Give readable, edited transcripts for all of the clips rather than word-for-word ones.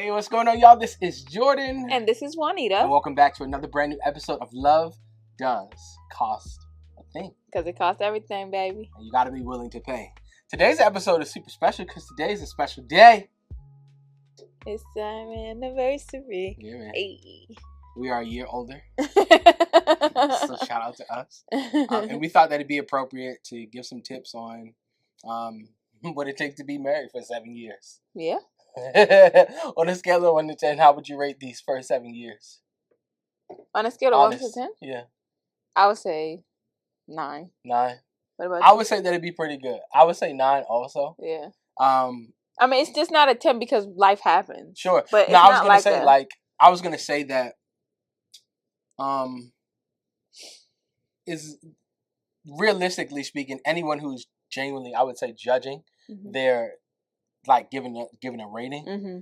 Hey, what's going on, y'all? This is Jordan. And this is Juanita. And welcome back to another brand new episode of Love Does Cost a Thing. Because it costs everything, baby. And you got to be willing to pay. Today's episode is super special because today is a special day. It's our anniversary. Yeah, man. Hey. We are a year older. So shout out to us. And we thought that it'd be appropriate to give some tips on what it takes to be married for 7 years. Yeah. On a scale of 1 to 10, how would you rate these first 7 years? On a scale of 1 to 10? Yeah. I would say 9. 9. What about I you? would say that it'd be pretty good. I would say 9 also. Yeah. I mean, it's just not a 10 because life happens. Sure. But no, I was gonna say that is realistically speaking, anyone who's genuinely, I would say, judging, they're like giving a rating. Mm-hmm.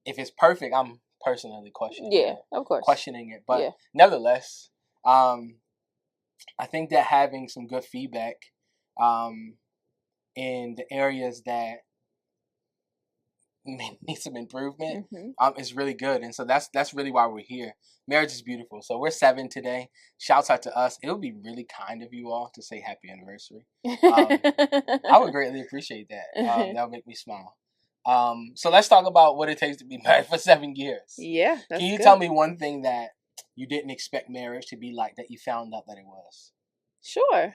If it's perfect, I'm personally questioning it. Of course. Questioning it. But nevertheless, I think that having some good feedback in the areas that need some improvement is really good. And so that's really why we're here. Marriage is beautiful. So we're 7 today. Shouts out to us. It would be really kind of you all to say happy anniversary. I would greatly appreciate that. That would make me smile. So let's talk about what it takes to be married for 7 years. Yeah. Can you tell me one thing that you didn't expect marriage to be like that you found out that it was? Sure.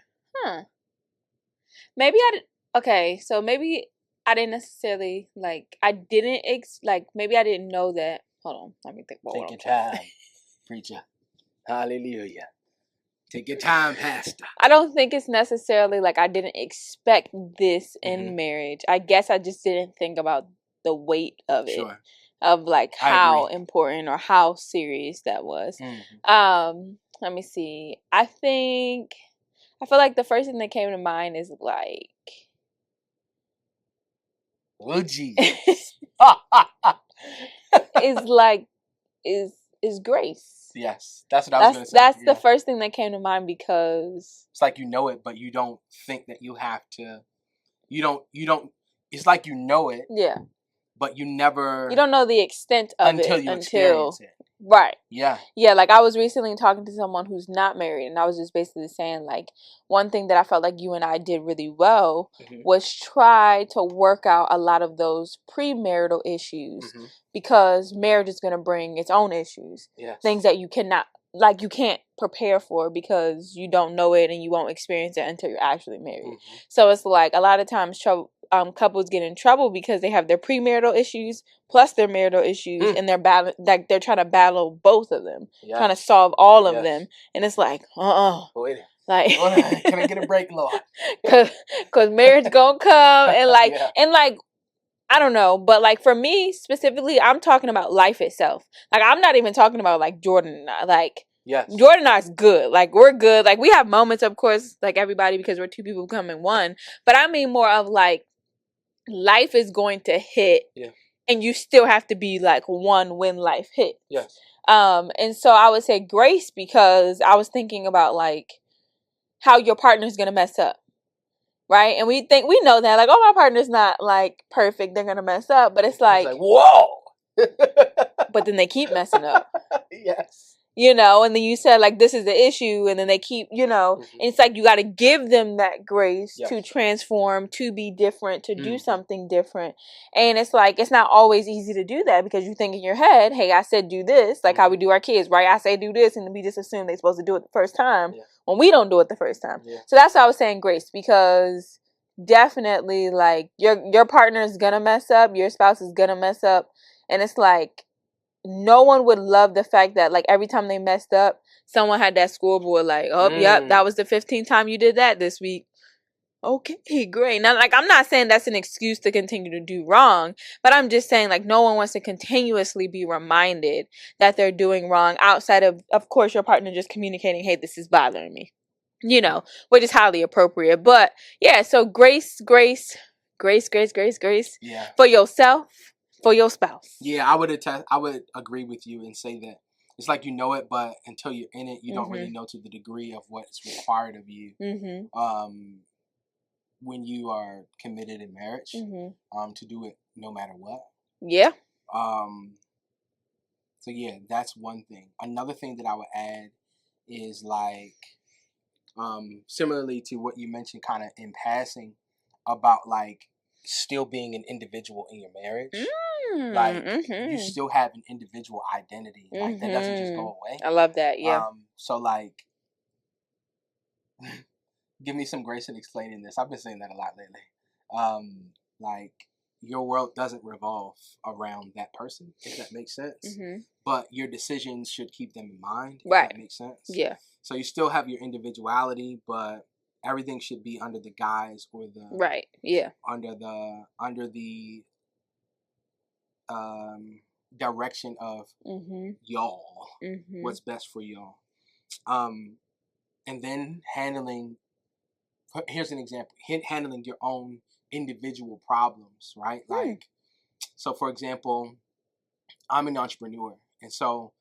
Maybe so maybe I didn't necessarily, maybe I didn't know that. Hold on, let me think about Take your time, preacher. Hallelujah. Take your time, pastor. I don't think it's necessarily like I didn't expect this in marriage. I guess I just didn't think about the weight of it. Sure. Of like how important or how serious that was. Let me see. I feel like the first thing that came to mind is like, oh, geez. is grace. Yes, that's what I was going to say. That's the first thing that came to mind because it's like you know it, but you don't think that you have to. You don't. It's like you know it. Yeah. But you don't know the extent of until you experience it. Right. Yeah. Yeah, like I was recently talking to someone who's not married, and I was just basically saying like one thing that I felt like you and I did really well was try to work out a lot of those premarital issues because marriage is going to bring its own issues. Yes. Things that you can't prepare for because you don't know it and you won't experience it until you're actually married. So it's like a lot of times couples get in trouble because they have their premarital issues plus their marital issues and they're trying to battle both of them, trying to solve all of them, and it's like wait, like can I get a break, Lord? Because marriage gonna come and like I don't know, but like for me specifically, I'm talking about life itself. Like I'm not even talking about like Jordan and I. Like Jordan and I's good. Like we're good. Like we have moments, of course, like everybody, because we're two people becoming one. But I mean more of like life is going to hit, and you still have to be like one when life hits. Yes. And so I would say grace because I was thinking about like how your partner's gonna mess up. Right? And we know that, like, oh, my partner's not, like, perfect. They're going to mess up. But it's like whoa! But then they keep messing up. Yes. You know, and then you said, like, this is the issue. And then they keep, and it's like you got to give them that grace to transform, to be different, to do something different. And it's like, it's not always easy to do that because you think in your head, hey, I said do this, like how we do our kids, right? I say do this, and we just assume they're supposed to do it the first time. When we don't do it the first time. So that's why I was saying grace, because definitely like your partner is gonna mess up, your spouse is gonna mess up, and it's like no one would love the fact that like every time they messed up, someone had that scoreboard like, oh yep, that was the 15th time you did that this week. Okay, great. Now, like, I'm not saying that's an excuse to continue to do wrong, but I'm just saying, like, no one wants to continuously be reminded that they're doing wrong outside of course, your partner just communicating, hey, this is bothering me, which is highly appropriate. But, yeah, so grace. Yeah. For yourself, for your spouse. Yeah, I would agree with you and say that it's like you know it, but until you're in it, you don't really know to the degree of what's required of you. When you are committed in marriage, to do it no matter what. Yeah. So yeah, that's one thing. Another thing that I would add is like, similarly to what you mentioned kind of in passing about like still being an individual in your marriage. Like you still have an individual identity. Like that doesn't just go away. I love that. Yeah. So like, give me some grace in explaining this. I've been saying that a lot lately. Like your world doesn't revolve around that person, if that makes sense. But your decisions should keep them in mind, if that makes sense. Yeah. So you still have your individuality, but everything should be under the guise or the under the direction of y'all. What's best for y'all. And then here's an example, handling your own individual problems, right? Like, so for example, I'm an entrepreneur. And so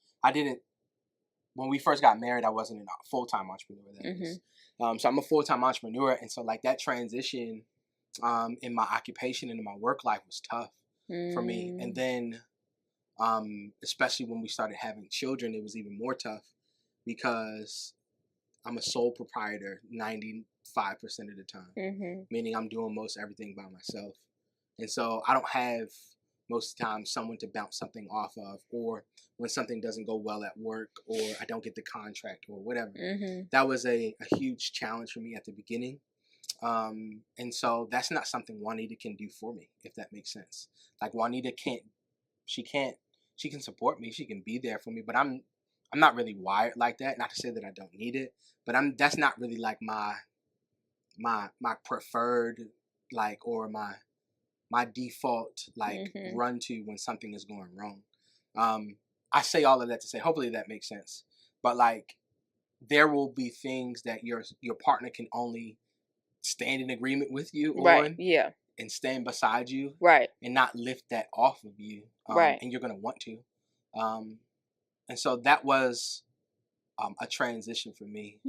when we first got married, I wasn't a full-time entrepreneur. That is. So I'm a full-time entrepreneur. And so like that transition in my occupation and in my work life was tough for me. And then especially when we started having children, it was even more tough because I'm a sole proprietor 95% of the time, meaning I'm doing most everything by myself. And so I don't have most of the time someone to bounce something off of, or when something doesn't go well at work, or I don't get the contract or whatever. That was a huge challenge for me at the beginning. And so that's not something Juanita can do for me, if that makes sense. Like Juanita she can support me, she can be there for me, but I'm not really wired like that. Not to say that I don't need it, but that's not really like my preferred, like, or my default, like, run to when something is going wrong. I say all of that to say, hopefully that makes sense. But like, there will be things that your partner can only stand in agreement with you on, and stand beside you, and not lift that off of you, and you're gonna want to, and so that was a transition for me.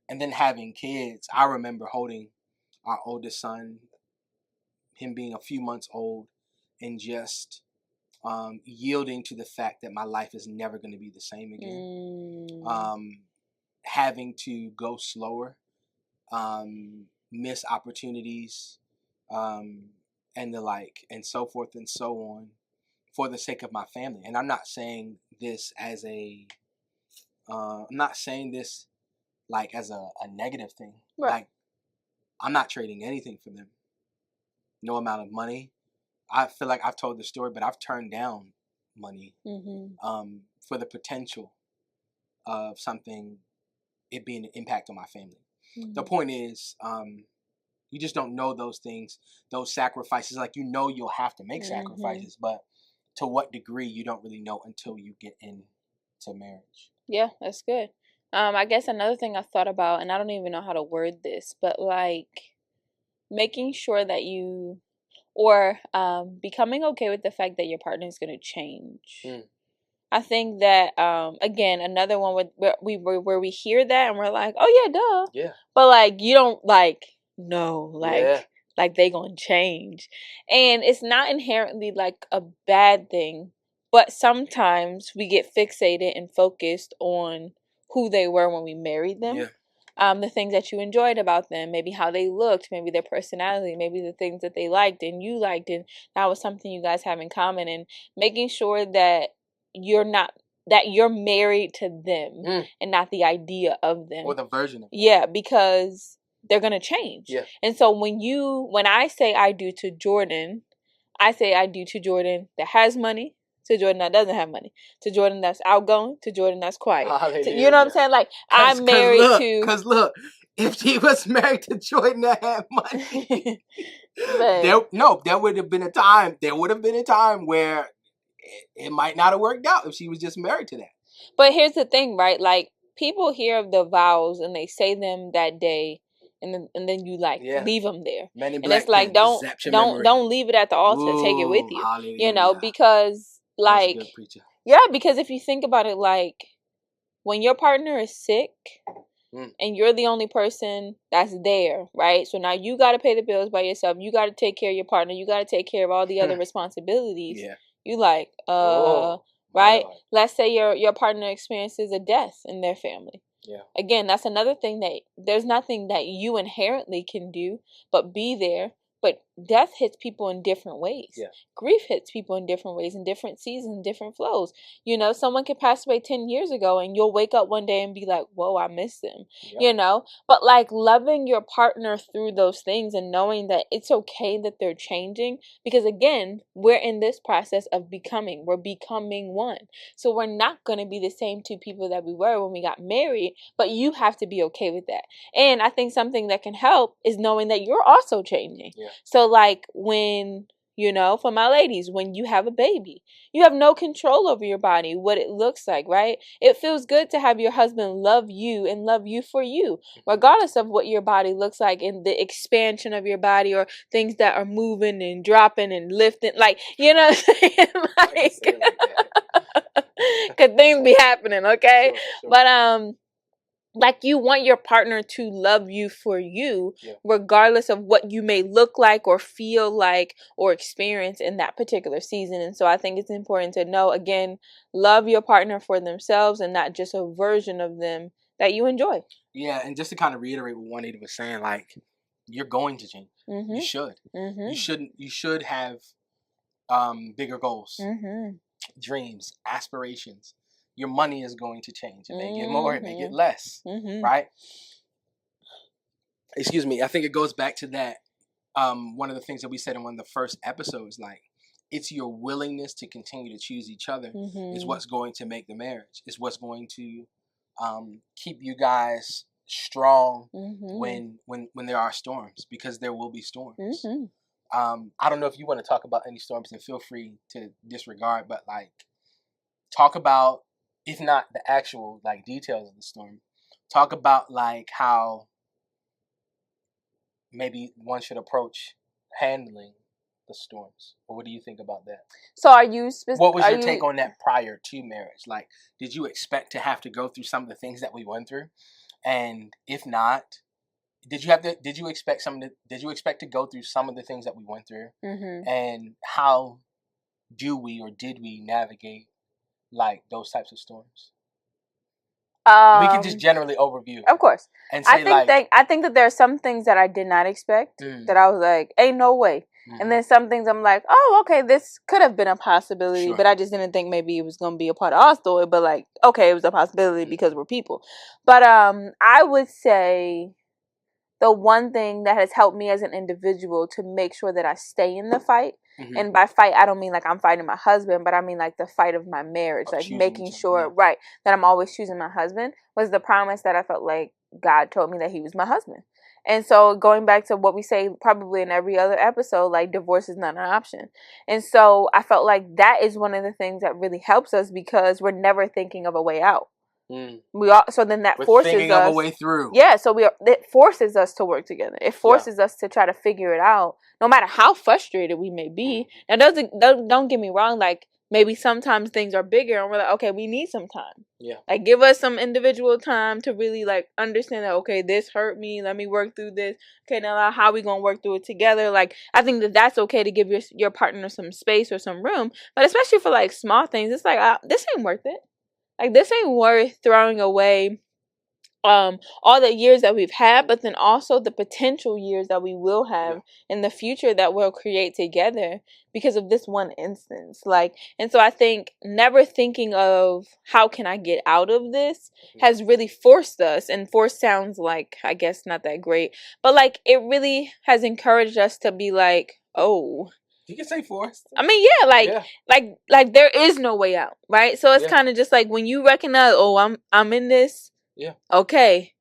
And then having kids, I remember holding our oldest son, him being a few months old, and just yielding to the fact that my life is never going to be the same again. Having to go slower, miss opportunities, and the like, and so forth and so on, for the sake of my family. And I'm not saying this as I'm not saying this like as a negative thing. Like, I'm not trading anything for them. No amount of money. I feel like I've told the story, but I've turned down money for the potential of something, it being an impact on my family. The point is, you just don't know those things, those sacrifices. Like, you'll have to make sacrifices, but to what degree, you don't really know until you get into marriage. Yeah, that's good. I guess another thing I thought about, and I don't even know how to word this, but like making sure that you, or becoming okay with the fact that your partner is going to change. I think that, again, another one where we hear that and we're like, oh yeah, duh. Yeah. But like, you don't like, no, like, like they gonna change. And it's not inherently like a bad thing, but sometimes we get fixated and focused on who they were when we married them. Yeah. The things that you enjoyed about them, maybe how they looked, maybe their personality, maybe the things that they liked and you liked, and that was something you guys have in common, and making sure that you're married to them and not the idea of them. Or the version of them. Yeah, because they're going to change. Yeah. And so when I say I do to Jordan, I say I do to Jordan that has money, to Jordan that doesn't have money, to Jordan that's outgoing, to Jordan that's quiet. You know what I'm saying? Like, I'm married to... Because look, if she was married to Jordan that had money, there would have been a time where it might not have worked out if she was just married to that. But here's the thing, right? Like, people hear of the vows and they say them that day, and then you leave them there. Men in and Black it's like, don't leave it at the altar. Ooh, take it with you. Hallelujah. You know, because like, because if you think about it, like, when your partner is sick and you're the only person that's there, right? So now you got to pay the bills by yourself. You got to take care of your partner. You got to take care of all the other responsibilities. Yeah. You like, right? Let's say your partner experiences a death in their family. Yeah. Again, that's another thing that there's nothing that you inherently can do but be there. But death hits people in different ways. Yeah. Grief hits people in different ways, in different seasons, different flows. You know, someone could pass away 10 years ago and you'll wake up one day and be like, whoa, I miss them. Yep. You know, but like loving your partner through those things and knowing that it's okay that they're changing. Because again, we're in this process of becoming. We're becoming one. So we're not going to be the same two people that we were when we got married, but you have to be okay with that. And I think something that can help is knowing that you're also changing. Yeah. So like when, you know, for my ladies, when you have a baby, you have no control over your body, what it looks like, right? It feels good to have your husband love you and love you for you, regardless of what your body looks like and the expansion of your body or things that are moving and dropping and lifting. Like, you know what I'm saying? Like, because things be happening, okay? Sure. But, like you want your partner to love you for you, regardless of what you may look like or feel like or experience in that particular season. And so I think it's important to know, again, love your partner for themselves and not just a version of them that you enjoy. Yeah, and just to kind of reiterate what Juanita was saying, like, you're going to change. Mm-hmm. You should. Mm-hmm. You should have bigger goals, dreams, aspirations. Your money is going to change. It may get more, it may get less, right? Excuse me. I think it goes back to that. One of the things that we said in one of the first episodes, like, it's your willingness to continue to choose each other is what's going to make the marriage. Is what's going to keep you guys strong when there are storms, because there will be storms. I don't know if you want to talk about any storms, and feel free to disregard, but like, talk about, if not the actual like details of the storm, talk about like how maybe one should approach handling the storms. What do you think about that? So are you what was your take on that prior to marriage? Like, did you expect to have to go through some of the things that we went through? And if not, did you expect to go through some of the things that we went through? And how did we navigate like those types of storms? We can just generally overview, of course, and say I think that there are some things that I did not expect that I was like, ain't no way. And then some things I'm like, oh, okay, this could have been a possibility, but I just didn't think maybe it was going to be a part of our story. But like, okay, it was a possibility because we're people. But I would say the one thing that has helped me as an individual to make sure that I stay in the fight, and by fight, I don't mean like I'm fighting my husband, but I mean like the fight of my marriage, like making sure, right, that I'm always choosing my husband, was the promise that I felt like God told me that he was my husband. And so going back to what we say probably in every other episode, like divorce is not an option. And so I felt like that is one of the things that really helps us, because we're never thinking of a way out. So then that forces thinking us of a way through. Yeah, so it forces us to work together. It forces us to try to figure it out, no matter how frustrated we may be. Now, don't get me wrong. Like, maybe sometimes things are bigger, and we're like, okay, we need some time. Yeah. Like, give us some individual time to really like understand that. Okay, this hurt me. Let me work through this. Okay, now how we gonna work through it together? Like, I think that that's okay to give your partner some space or some room, but especially for like small things, it's like this ain't worth it. Like, this ain't worth throwing away all the years that we've had, but then also the potential years that we will have in the future that we'll create together because of this one instance. Like, and so I think never thinking of how can I get out of this has really forced us, and force sounds like, I guess, not that great, but like it really has encouraged us to be like, oh, you can say forced. I mean, like there is no way out, right? So it's kind of just like when you recognize, oh, I'm in this. Yeah. Okay.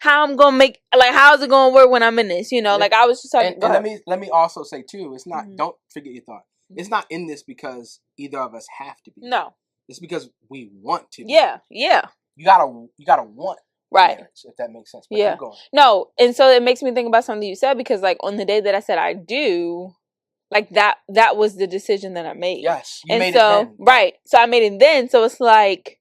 How I'm gonna make, like, how's it gonna work when I'm in this? You know, like I was just talking. And let me also say too, it's not. Don't forget your thought. It's not in this because either of us have to be. No. It's because we want to. Yeah. Yeah. You gotta want. Right. Marriage, if that makes sense. But keep going. No, and so it makes me think about something you said, because like on the day that I said I do. Like that was the decision that I made. Yes. You made it then. Right. So I made it then. So it's like,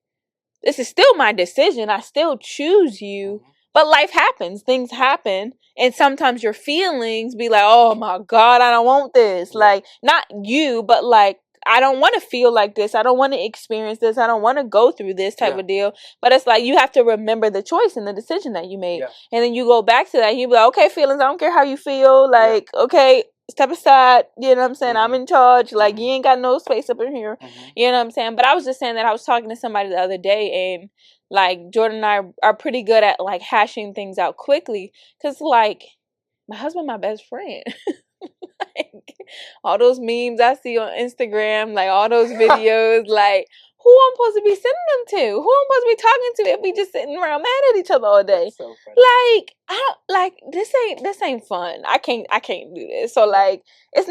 this is still my decision. I still choose you. But life happens. Things happen. And sometimes your feelings be like, oh my God, I don't want this. Like, not you, but like, I don't want to feel like this. I don't want to experience this. I don't want to go through this type of deal. But it's like, you have to remember the choice and the decision that you made. Yeah. And then you go back to that and you be like, okay, feelings, I don't care how you feel. Like, okay, step aside. You know what I'm saying? I'm in charge. Like, you ain't got no space up in here. You know what I'm saying? But I was just saying that I was talking to somebody the other day, and like, Jordan and I are pretty good at like hashing things out quickly. Because like, my husband, my best friend. Like, all those memes I see on Instagram, like all those videos, like, who I'm supposed to be sending them to? Who I'm supposed to be talking to if we just sitting around mad at each other all day? So like, I don't like this ain't fun. I can't do this. So like, it's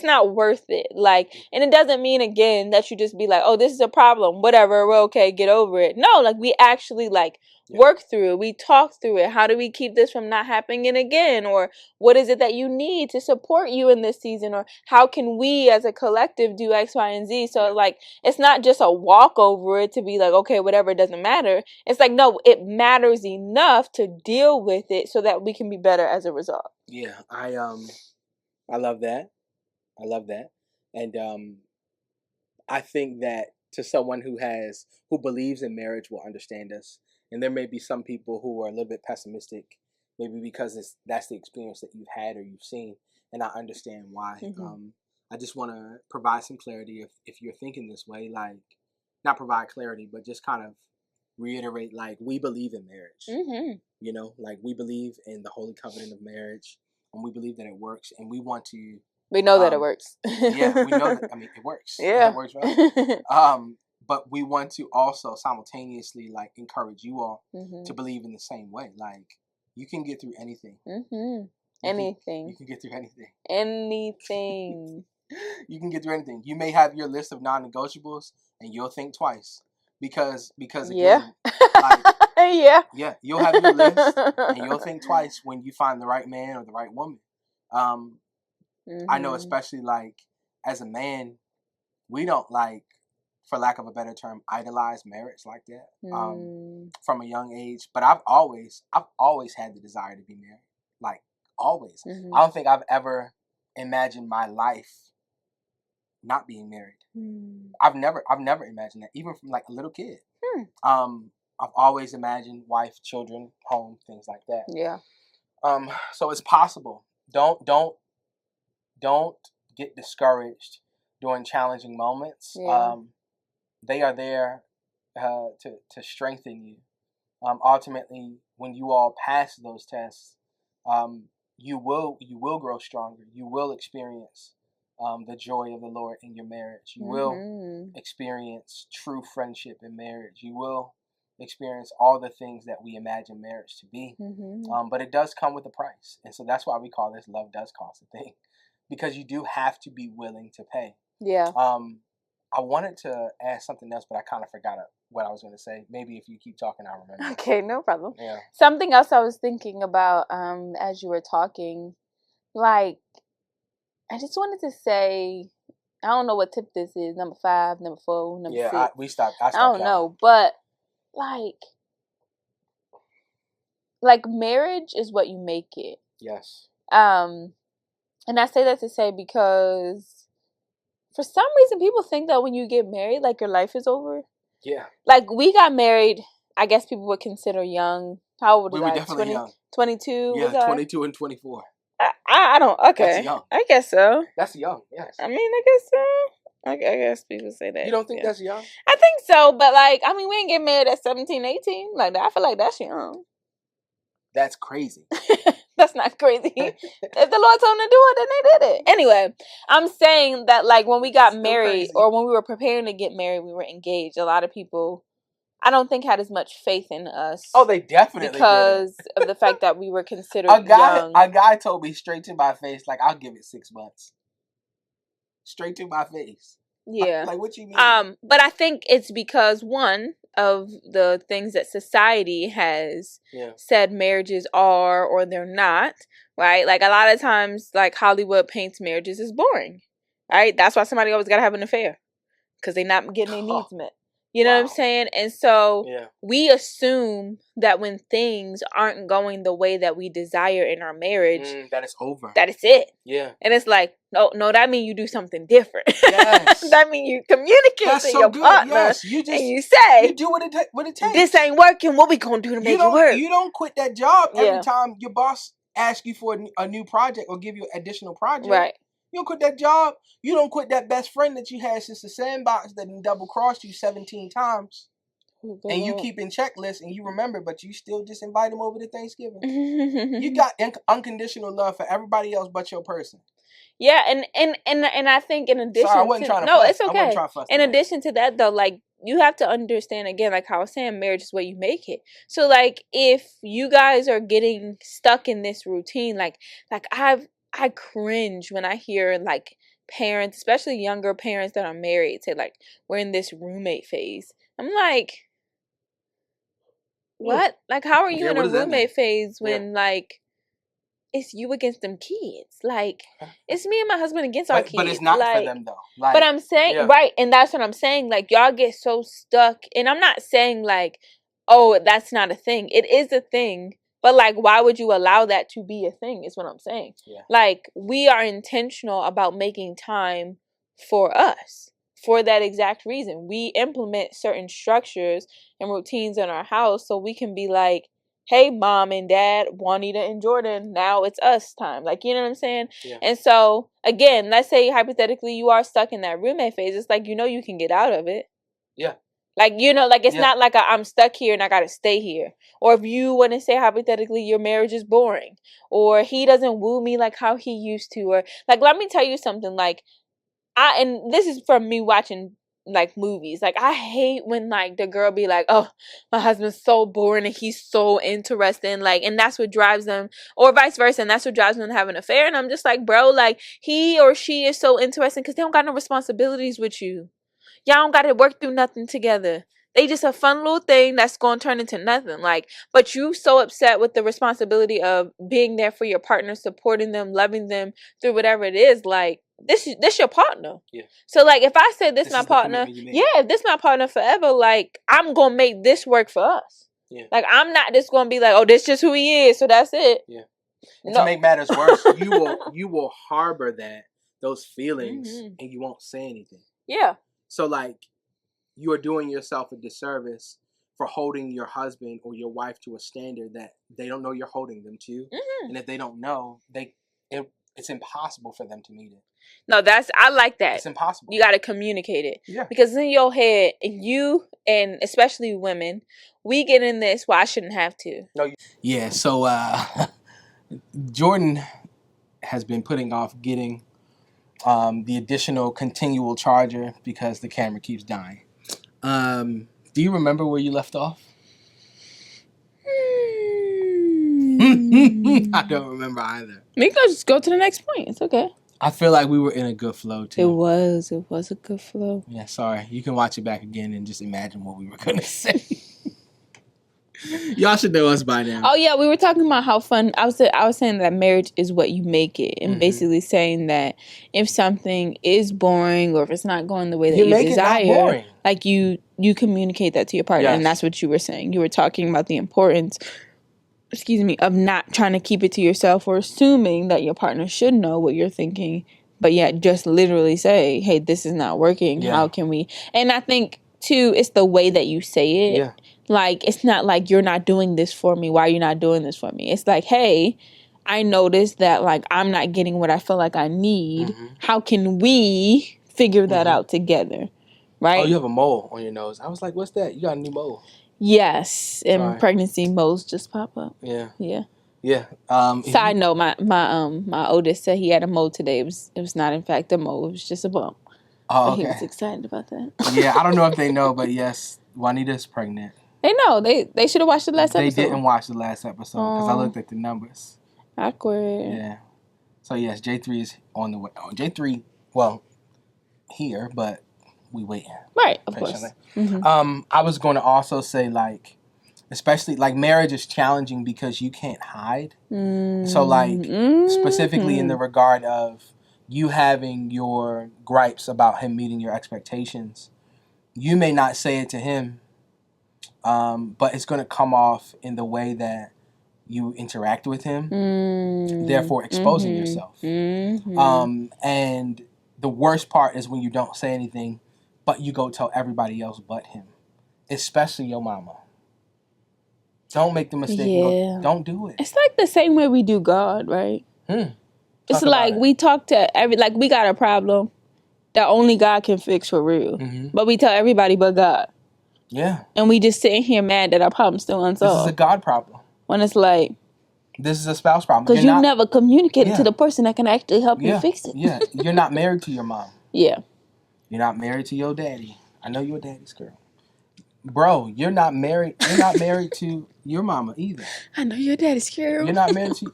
not worth it. Like, and it doesn't mean again that you just be like, oh, this is a problem, whatever, we're okay, get over it. No, like, we actually like work through it. We talk through it. How do we keep this from not happening again? Or what is it that you need to support you in this season? Or how can we as a collective do X, Y, and Z? So like, it's not just a walk over it to be like, okay, whatever, it doesn't matter. It's like, no, it matters enough to deal with it so that we can be better as a result. Yeah, I love that. I love that. And I think that to someone who believes in marriage will understand us. And there may be some people who are a little bit pessimistic, maybe because that's the experience that you've had or you've seen, and I understand why. I just want to provide some clarity if you're thinking this way, like, not provide clarity, but just kind of reiterate, like, we believe in marriage. You know, like, we believe in the holy covenant of marriage, and we believe that it works, and we want to. We know that it works. Yeah, we know that. I mean, it works. Yeah, it works, right? But we want to also simultaneously, like, encourage you all to believe in the same way. Like, you can get through anything. Anything. You can get through anything. Anything. You can get through anything. You may have your list of non-negotiables, and you'll think twice because again, like, yeah, you'll have your list, and you'll think twice when you find the right man or the right woman. I know, especially like as a man, we don't, like, for lack of a better term, idolize marriage like that from a young age. But I've always had the desire to be married, like, always. I don't think I've ever imagined my life not being married. I've never imagined that, even from like a little kid. I've always imagined wife, children, home, things like that. Yeah. So it's possible. Don't get discouraged during challenging moments. Yeah. They are there to strengthen you. Ultimately, when you all pass those tests, you will grow stronger. You will experience the joy of the Lord in your marriage. You will experience true friendship in marriage. You will experience all the things that we imagine marriage to be. But it does come with a price. And so that's why we call this Love Does Cost a Thing. Because you do have to be willing to pay. Yeah. I wanted to ask something else, but I kind of forgot what I was going to say. Maybe if you keep talking, I'll remember. Okay, no problem. Yeah. Something else I was thinking about as you were talking, like, I just wanted to say, I don't know what tip this is, number 5, number 4, number 6. Yeah, I stopped I don't know, but like marriage is what you make it. Yes. And I say that to say because for some reason people think that when you get married, like, your life is over. Yeah. Like, we got married, I guess people would consider young. How old was I? We were definitely young. 22? Yeah, 22 and 24. I don't, okay. That's young. I guess so. That's young, yes. I mean, I guess so. I guess people say that. You don't think that's young? I think so, but like, I mean, we didn't get married at 17, 18. Like, I feel like that's young. That's crazy. That's not crazy. If the Lord told them to do it, then they did it. Anyway, I'm saying that, like, when we got married or when we were preparing to get married, we were engaged. A lot of people, I don't think, had as much faith in us. Oh, they definitely because of the fact that we were considered young. A guy told me straight to my face, like, I'll give it 6 months. Straight to my face. Yeah. Like, what you mean? But I think it's because, one of the things that society has said marriages are or they're not, right? Like, a lot of times, like, Hollywood paints marriages as boring, right? That's why somebody always got to have an affair, because they're not getting their needs met. You know what I'm saying? And so we assume that when things aren't going the way that we desire in our marriage, that it's over. That it's it. Yeah. And it's like, no, that means you do something different. Yes. That means you communicate to your partner. Yes. You just, and you say, you do what it takes. This ain't working. What we gonna do to make it work? You don't quit that job every time your boss asks you for a new project or give you an additional project. Right. You don't quit that job. You don't quit that best friend that you had since the sandbox that double crossed you 17 times. And you keep in checklists and you remember, but you still just invite them over to Thanksgiving. You got unconditional love for everybody else but your person. Yeah, and I think in addition, sorry, I wasn't trying to no, fuss. it's okay. In addition to that, though, like you have to understand again, like how I was saying, marriage is what you make it. So, like, if you guys are getting stuck in this routine, like I cringe when I hear like parents, especially younger parents that are married, say like we're in this roommate phase. I'm like, what? Like, how are you in a roommate phase when like it's you against them kids? Like, it's me and my husband against our kids. But it's not for them though. Like, but I'm saying right, and that's what I'm saying. Like, y'all get so stuck, and I'm not saying like, oh, that's not a thing. It is a thing. But, like, why would you allow that to be a thing is what I'm saying. Yeah. Like, we are intentional about making time for us for that exact reason. We implement certain structures and routines in our house so we can be like, hey, mom and dad, Juanita and Jordan, now it's us time. Like, you know what I'm saying? Yeah. And so, again, let's say hypothetically you are stuck in that roommate phase. It's like, you can get out of it. Yeah. Like, like it's not like I'm stuck here and I got to stay here. Or if you want to say hypothetically your marriage is boring or he doesn't woo me like how he used to, or like, let me tell you something, like and this is from me watching like movies. Like, I hate when like the girl be like, oh, my husband's so boring and he's so interesting, like, and that's what drives them, or vice versa, and that's what drives them to have an affair. And I'm just like, bro, like, he or she is so interesting because they don't got no responsibilities with you. Y'all don't got to work through nothing together. They just a fun little thing that's going to turn into nothing. Like, but you so upset with the responsibility of being there for your partner, supporting them, loving them through whatever it is. Like, this your partner. Yeah. So, like, if I say this my partner, if this my partner forever, like, I'm going to make this work for us. Yeah. Like, I'm not just going to be like, oh, this just who he is, so that's it. Yeah. And to make matters worse, you will harbor those feelings, and you won't say anything. Yeah. So, like, you are doing yourself a disservice for holding your husband or your wife to a standard that they don't know you're holding them to. Mm-hmm. And if they don't know, it's impossible for them to meet it. No, I like that. It's impossible. You got to communicate it. Yeah. Because in your head, you, and especially women, we get in this, well, I shouldn't have to. No. Yeah, so Jordan has been putting off getting the additional continual charger because the camera keeps dying. Do you remember where you left off? I don't remember either. We can just go to the next point. It's okay. I feel like we were in a good flow too. It was a good flow. Yeah, sorry. You can watch it back again and just imagine what we were gonna say. Y'all should know us by now. Oh yeah, we were talking about how fun. I was saying that marriage is what you make it, and basically saying that if something is boring or if it's not going the way that you desire, like you communicate that to your partner, and that's what you were saying. You were talking about the importance, of not trying to keep it to yourself or assuming that your partner should know what you're thinking, but yet just literally say, "Hey, this is not working. Yeah. How can we?" And I think too, it's the way that you say it. Yeah. Like, it's not like, you're not doing this for me. Why are you not doing this for me? It's like, hey, I noticed that, like, I'm not getting what I feel like I need. Mm-hmm. How can we figure that out together? Right? Oh, you have a mole on your nose. I was like, what's that? You got a new mole. Yes. And pregnancy moles just pop up. Yeah. Yeah. Yeah. Side note, my oldest said he had a mole today. It was not, in fact, a mole. It was just a bump. Oh, okay. He was excited about that. Yeah, I don't know if they know, but yes, Juanita's pregnant. They know. They should have watched the last episode. They didn't watch the last episode because I looked at the numbers. Awkward. Yeah. So, yes, J3 is on the way. J3, well, here, but we waiting. Right, of course. Mm-hmm. I was going to also say, like, especially, like, marriage is challenging because you can't hide. Mm-hmm. So, like, specifically in the regard of you having your gripes about him meeting your expectations, you may not say it to him, but it's going to come off in the way that you interact with him, therefore exposing yourself. And the worst part is when you don't say anything, but you go tell everybody else but him, especially your mama. Don't make the mistake. Yeah. Don't do it. It's like the same way we do God, right? It's like we talk to we got a problem that only God can fix for real. But we tell everybody but God. Yeah. And we just sitting here mad that our problem's still unsolved. This is a God problem. When it's like... This is a spouse problem. Because you never communicated to the person that can actually help you fix it. Yeah. You're not married to your mom. Yeah. You're not married to your daddy. I know you're a daddy's girl. Bro, you're not married. You're not married to your mama either. I know you're a daddy's girl. You're not married to...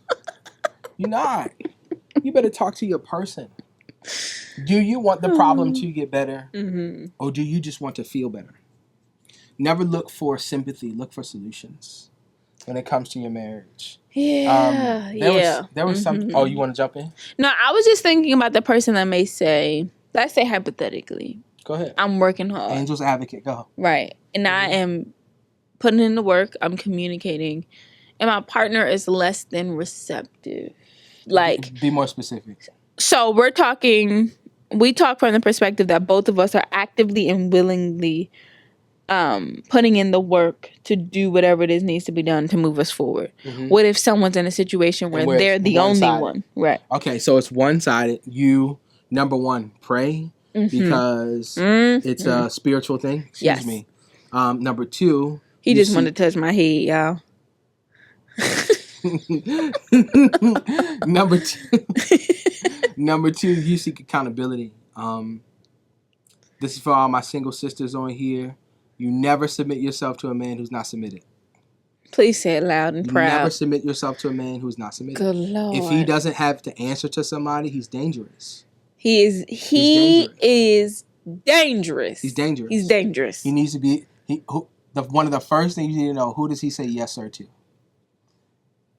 You're not. You better talk to your person. Do you want the problem to get better? Or do you just want to feel better? Never look for sympathy. Look for solutions when it comes to your marriage. Yeah. There was something... Oh, you want to jump in? No, I was just thinking about the person that may say, let's say hypothetically. Go ahead. I'm working hard. Angel's advocate. Go. Right. And I am putting in the work. I'm communicating. And my partner is less than receptive. Like... Be more specific. So we talk from the perspective that both of us are actively and willingly putting in the work to do whatever it is needs to be done to move us forward. What if someone's in a situation where they're the only one? Right. Okay, so it's one-sided. You, number one, pray because it's a spiritual thing. Excuse me. Number two... He just wanted to touch my head, y'all. Number two, you seek accountability. This is for all my single sisters on here. You never submit yourself to a man who's not submitted. Please say it loud and proud. You never submit yourself to a man who's not submitted. Good Lord. If he doesn't have to answer to somebody, he's dangerous. He is dangerous. He's dangerous. He's dangerous. He needs to be... one of the first things you need to know, who does he say yes, sir, to?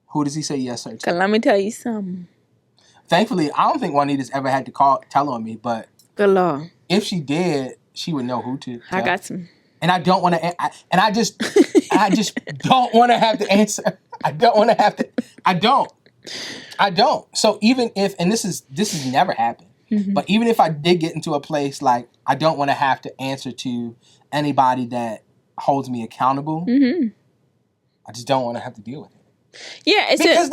Who does he say yes, sir, to? 'Cause let me tell you something. Thankfully, I don't think Juanita's ever had to tell on me, but... Good Lord. If she did, she would know who to tell. I got some... And I don't want to... I just don't want to have to answer. I don't want to have to... I don't. So even if... And this has never happened. But even if I did get into a place like I don't want to have to answer to anybody that holds me accountable, I just don't want to have to deal with it. Yeah, it's because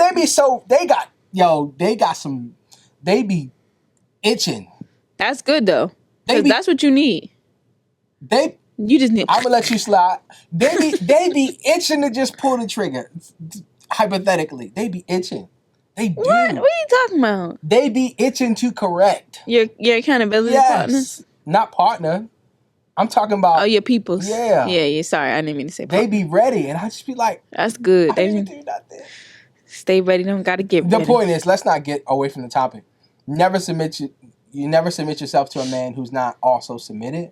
they be itching. That's good though. That's what you need. You just need... I'm gonna let you slide. They be itching to just pull the trigger. Hypothetically, they be itching. They do. What are you talking about? They be itching to correct. Your accountability partners? Not partner. I'm talking about... Oh, your peoples. Yeah. Yeah. Sorry, I didn't mean to say partner. They be ready, and I just be like... That's good. I didn't do nothing. Stay ready. Don't got to get ready. The point is, let's not get away from the topic. You never submit yourself to a man who's not also submitted.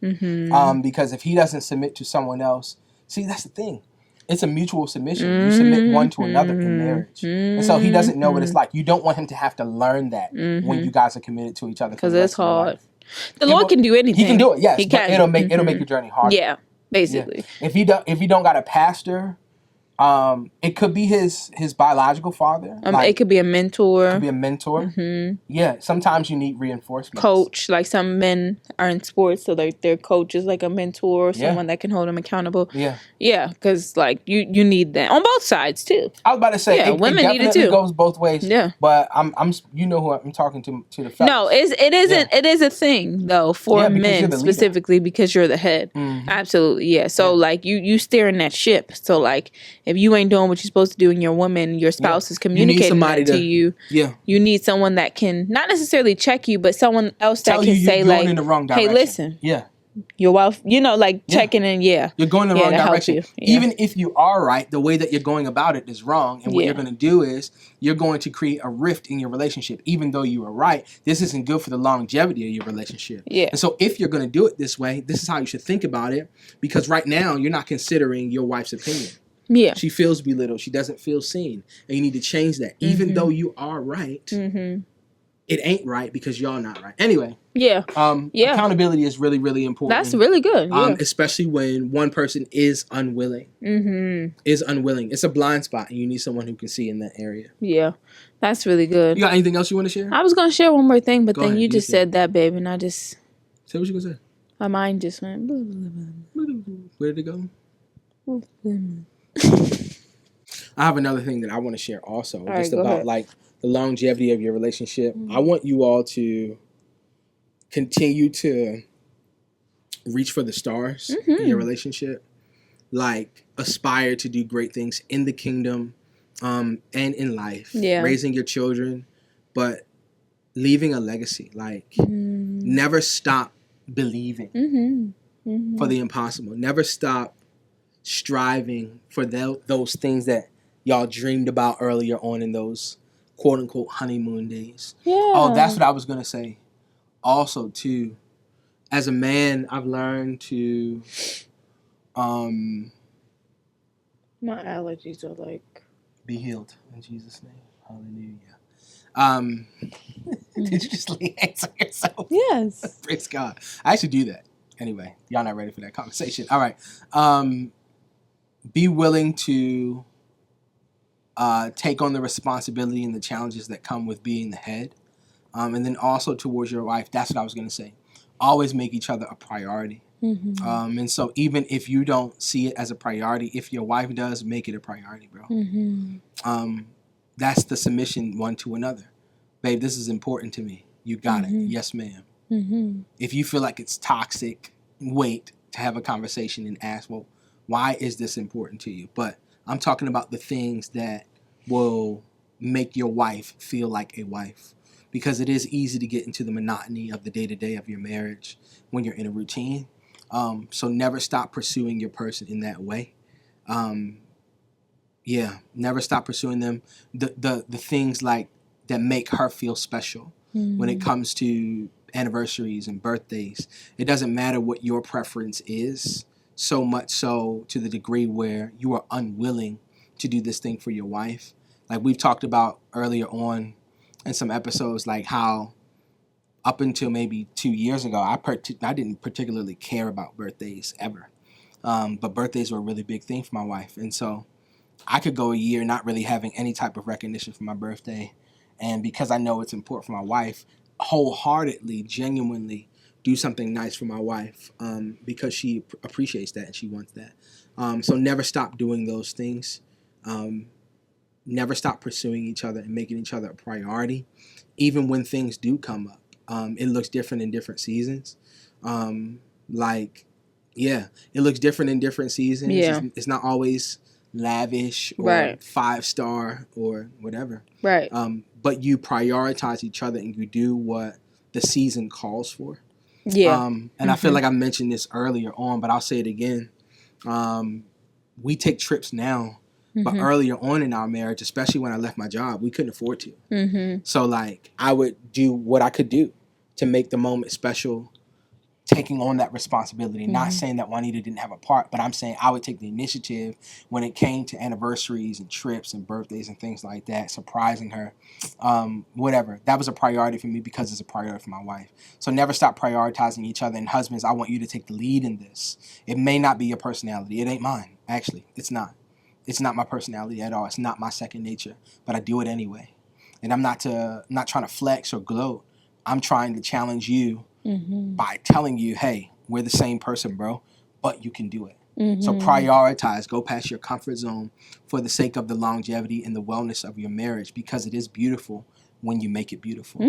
Because if he doesn't submit to someone else... See, that's the thing. It's a mutual submission. You submit one to another in marriage. And so he doesn't know what it's like. You don't want him to have to learn that when you guys are committed to each other. Because it's hard. The Lord can do anything. He can do it, yes. He can. It'll make your journey harder. Yeah, basically. Yeah. If you don't got a pastor... it could be his biological father. It could be a mentor. It could be a mentor. Yeah, sometimes you need reinforcement. Coach, like some men are in sports, so their coach is like a mentor, or someone that can hold them accountable. Yeah, because like you need that on both sides too. I was about to say, women need it too. It goes both ways. Yeah, but I'm you know who I'm talking to the fellas. No, it isn't. It is a thing though for men specifically because you're the head. Absolutely, yeah. So like you steering that ship. So like if you ain't doing what you're supposed to do and your spouse is communicating that to you, you need someone that can not necessarily check you, but someone else that can say like, in the wrong direction. hey, listen, your wife, checking in, you're going in the wrong direction. Even if you are right, the way that you're going about it is wrong. And what you're going to do is you're going to create a rift in your relationship. Even though you are right, this isn't good for the longevity of your relationship. And so if you're going to do it this way, this is how you should think about it. Because right now, you're not considering your wife's opinion. Yeah. She feels belittled. She doesn't feel seen. And you need to change that. Even though you are right, it ain't right because y'all not right. Anyway. Yeah. Accountability is really, really important. That's really good. Yeah. Especially when one person is unwilling. Is unwilling. It's a blind spot, and you need someone who can see in that area. Yeah. That's really good. You got anything else you want to share? I was going to share one more thing, but then you just said that, babe, and I just... Say what you going to say. My mind just went... Where did it go? I have another thing that I want to share also. All just about ahead. Like the longevity of your relationship. I want you all to continue to reach for the stars in your relationship. Like aspire to do great things in the kingdom and in life. Raising your children, but leaving a legacy. Like never stop believing for the impossible. Never stop striving for those things that y'all dreamed about earlier on in those quote unquote honeymoon days. Oh, that's what I was gonna say. Also, too, as a man, I've learned to my allergies are like be healed in Jesus' name. Hallelujah. Did you just lay hands on yourself? Yes. Praise God. I should do that. Anyway, y'all not ready for that conversation. All right. Be willing to take on the responsibility and the challenges that come with being the head. And then also towards your wife, that's what I was going to say. Always make each other a priority. And so even if you don't see it as a priority, if your wife does, make it a priority, bro. That's the submission one to another. Babe, this is important to me. You got it. Yes, ma'am. If you feel like it's toxic, wait to have a conversation and ask, well, why is this important to you? But I'm talking about the things that will make your wife feel like a wife. Because it is easy to get into the monotony of the day-to-day of your marriage when you're in a routine. So never stop pursuing your person in that way. Never stop pursuing them. The things like that make her feel special when it comes to anniversaries and birthdays. It doesn't matter what your preference is, so much so to the degree where you are unwilling to do this thing for your wife. Like we've talked about earlier on in some episodes, like how up until maybe 2 years ago, I didn't particularly care about birthdays ever. But birthdays were a really big thing for my wife. And so I could go a year not really having any type of recognition for my birthday. And because I know it's important for my wife, wholeheartedly, genuinely do something nice for my wife because she appreciates that and she wants that. So never stop doing those things. Never stop pursuing each other and making each other a priority, even when things do come up. It looks different in different seasons. It looks different in different seasons. Yeah. It's not always lavish or 5-star or whatever. Right. But you prioritize each other and you do what the season calls for. Yeah. And I feel like I mentioned this earlier on, but I'll say it again. We take trips now. But earlier on in our marriage, especially when I left my job, we couldn't afford to. So like I would do what I could do to make the moment special, taking on that responsibility. Not saying that Juanita didn't have a part, but I'm saying I would take the initiative when it came to anniversaries and trips and birthdays and things like that, surprising her, whatever. That was a priority for me because it's a priority for my wife. So never stop prioritizing each other. And husbands, I want you to take the lead in this. It may not be your personality. It ain't mine. Actually, it's not. It's not my personality at all. It's not my second nature, but I do it anyway. And I'm not trying to flex or gloat. I'm trying to challenge you by telling you, hey, we're the same person, bro, but you can do it. So prioritize, go past your comfort zone for the sake of the longevity and the wellness of your marriage, because it is beautiful when you make it beautiful.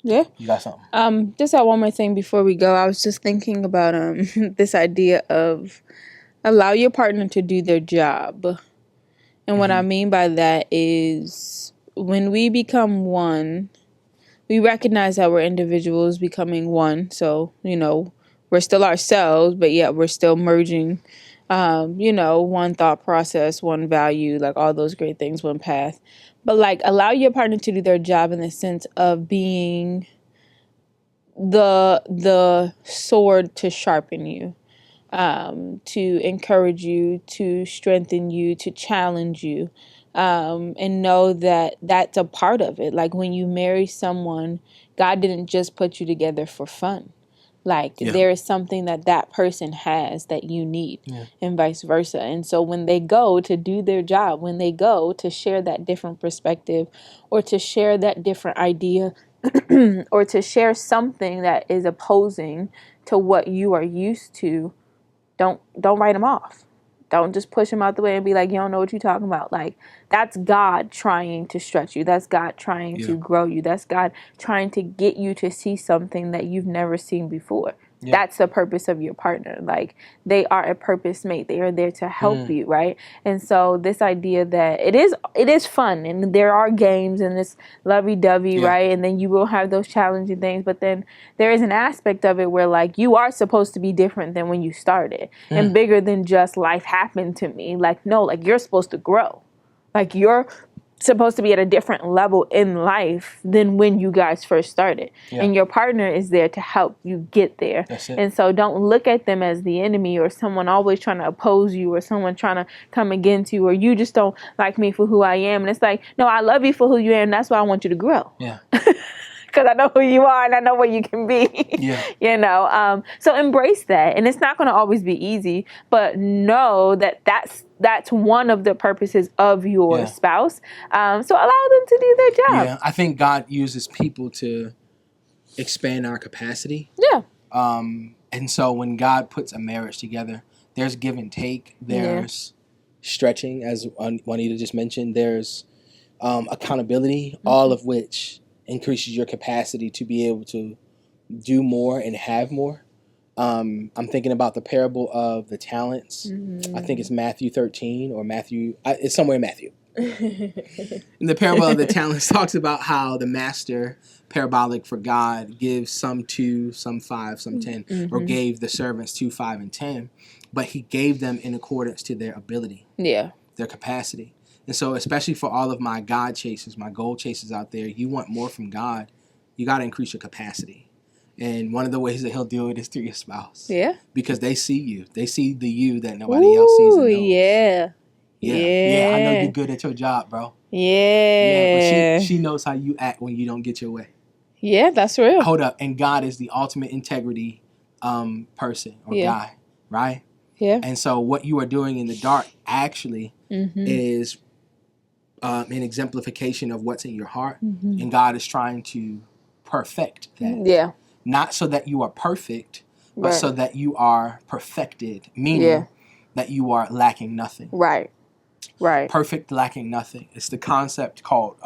Yeah. You got something? Just one more thing before we go. I was just thinking about this idea of allow your partner to do their job. And what I mean by that is when we become one, we recognize that we're individuals becoming one. So, we're still ourselves, but yet we're still merging, one thought process, one value, like all those great things, one path. But like allow your partner to do their job in the sense of being the sword to sharpen you. To encourage you, to strengthen you, to challenge you. and know that that's a part of it. Like when you marry someone, God didn't just put you together for fun. Like there is something that person has that you need, and vice versa. And so when they go to do their job, when they go to share that different perspective or to share that different idea or to share something that is opposing to what you are used to, don't write them off. Don't just push them out the way and be like, you don't know what you're talking about. Like, that's God trying to stretch you. That's God trying to grow you. That's God trying to get you to see something that you've never seen before. That's the purpose of your partner. Like, they are a purpose mate. They are there to help you, right? And so this idea that it is fun, and there are games, and it's lovey-dovey, right? And then you will have those challenging things, but then there is an aspect of it where, like, you are supposed to be different than when you started, and bigger than just life happened to me. Like, no, like, you're supposed to grow. Like, you're supposed to be at a different level in life than when you guys first started. And your partner is there to help you get there. And so don't look at them as the enemy or someone always trying to oppose you or someone trying to come against you or you just don't like me for who I am. And it's like, no, I love you for who you are, and that's why I want you to grow. Because I know who you are and I know what you can be. You know, so embrace that. And it's not going to always be easy, but know that that's one of the purposes of your spouse. So allow them to do their job. Yeah, I think God uses people to expand our capacity. And so when God puts a marriage together, there's give and take. There's stretching, as Juanita just mentioned. There's accountability, all of which increases your capacity to be able to do more and have more. I'm thinking about the parable of the talents. I think it's Matthew 13 or it's somewhere in Matthew. And the parable of the talents talks about how the master, parabolic for God, gives some 2, some 5, some 10, or gave the servants 2, 5, and 10, but he gave them in accordance to their ability, their capacity. And so especially for all of my God chasers, my goal chasers out there, you want more from God, you got to increase your capacity. And one of the ways that he'll do it is through your spouse. Because they see you. They see the you that nobody else sees and knows. Yeah, I know you're good at your job, bro. But she knows how you act when you don't get your way. That's real. Hold up. And God is the ultimate integrity person or guy, right? And so what you are doing in the dark actually is an exemplification of what's in your heart. And God is trying to perfect that. Not so that you are perfect, but so that you are perfected, meaning that you are lacking nothing. Perfect, lacking nothing. It's the concept called,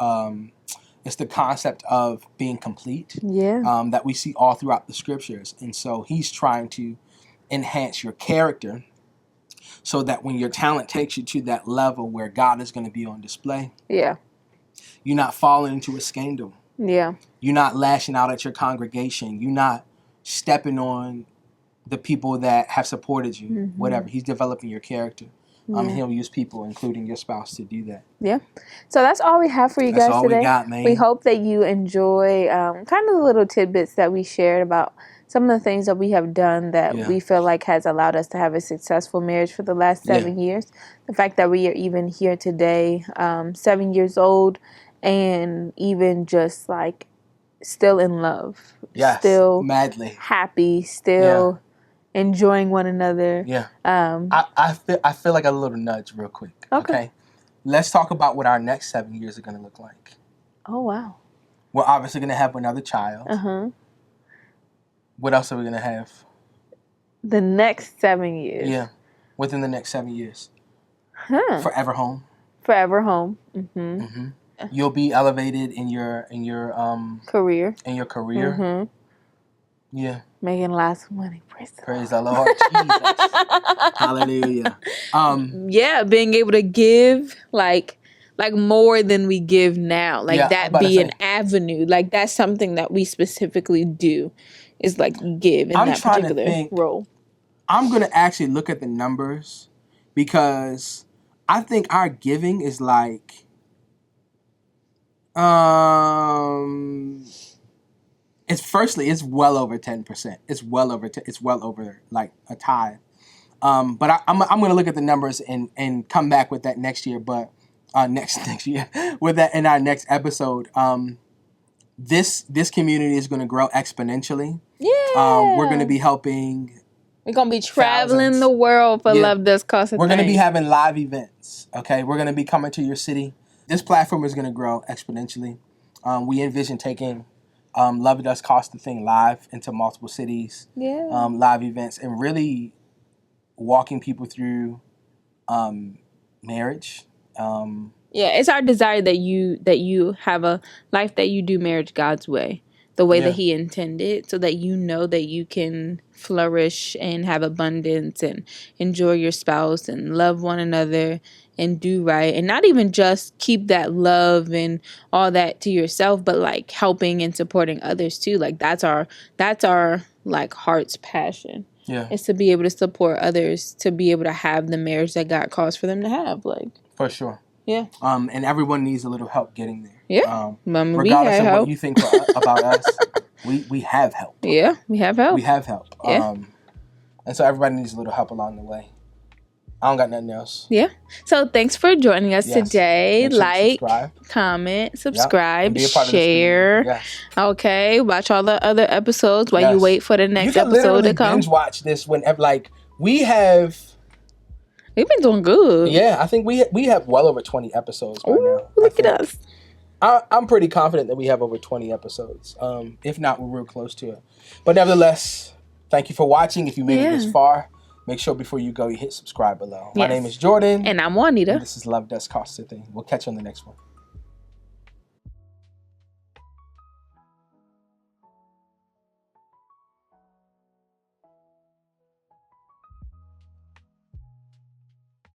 it's the concept of being complete that we see all throughout the scriptures. And so he's trying to enhance your character so that when your talent takes you to that level where God is going to be on display, you're not falling into a scandal. You're not lashing out at your congregation. You're not stepping on the people that have supported you, whatever. He's developing your character. He'll use people, including your spouse, to do that. So that's all we have for you guys today. That's all we got, man. We hope that you enjoy kind of the little tidbits that we shared about some of the things that we have done that we feel like has allowed us to have a successful marriage for the last 7 years. The fact that we are even here today, 7 years old, and even just like still in love. Still madly happy, still enjoying one another. I feel like a little nudge real quick. Okay. Let's talk about what our next 7 years are going to look like. Oh, wow. We're obviously going to have another child. What else are we going to have? The next 7 years. Within the next 7 years. Forever home. Forever home. You'll be elevated in your career. In your career. Making lots of money. Praise the Lord. Jesus. Hallelujah. Being able to give like more than we give now. Like that be an avenue. Like that's something that we specifically do is like give in that particular role. I'm going to actually look at the numbers because I think our giving is like it's well over 10%. It's well over like a tithe. But I'm going to look at the numbers and come back with that next year. But next year. With that, in our next episode, this community is going to grow exponentially. Yeah. We're going to be helping. We're going to be traveling the world for Love Does Cost a Thing. We're going to be having live events. Okay, we're going to be coming to your city. This platform is going to grow exponentially. We envision taking Love Does Cost a Thing live into multiple cities. Yeah. Live events, and really walking people through marriage. It's our desire that you have a life that you do marriage God's way, the way that He intended, so that you know that you can flourish and have abundance and enjoy your spouse and love one another and do right, and not even just keep that love and all that to yourself, but like helping and supporting others too. Like that's our like heart's passion. Yeah, is to be able to support others, to be able to have the marriage that God calls for them to have. Like for sure. Yeah. And everyone needs a little help getting there. Yeah. Regardless of what you think about us, we have help. Yeah, we have help. We have help. Yeah. And so everybody needs a little help along the way. I don't got nothing else. Yeah. So thanks for joining us today. Like, comment, subscribe, share. Yes. Okay. Watch all the other episodes while you wait for the next episode to come. Binge watch this whenever. Like we've been doing good. Yeah, I think we have well over 20 episodes by now. Look at us. I'm pretty confident that we have over 20 episodes. If not, we're real close to it. But nevertheless, thank you for watching. If you made it this far, make sure before you go, you hit subscribe below. My name is Jordan. And I'm Juanita. And this is Love Does Cost a Thing. We'll catch you on the next one.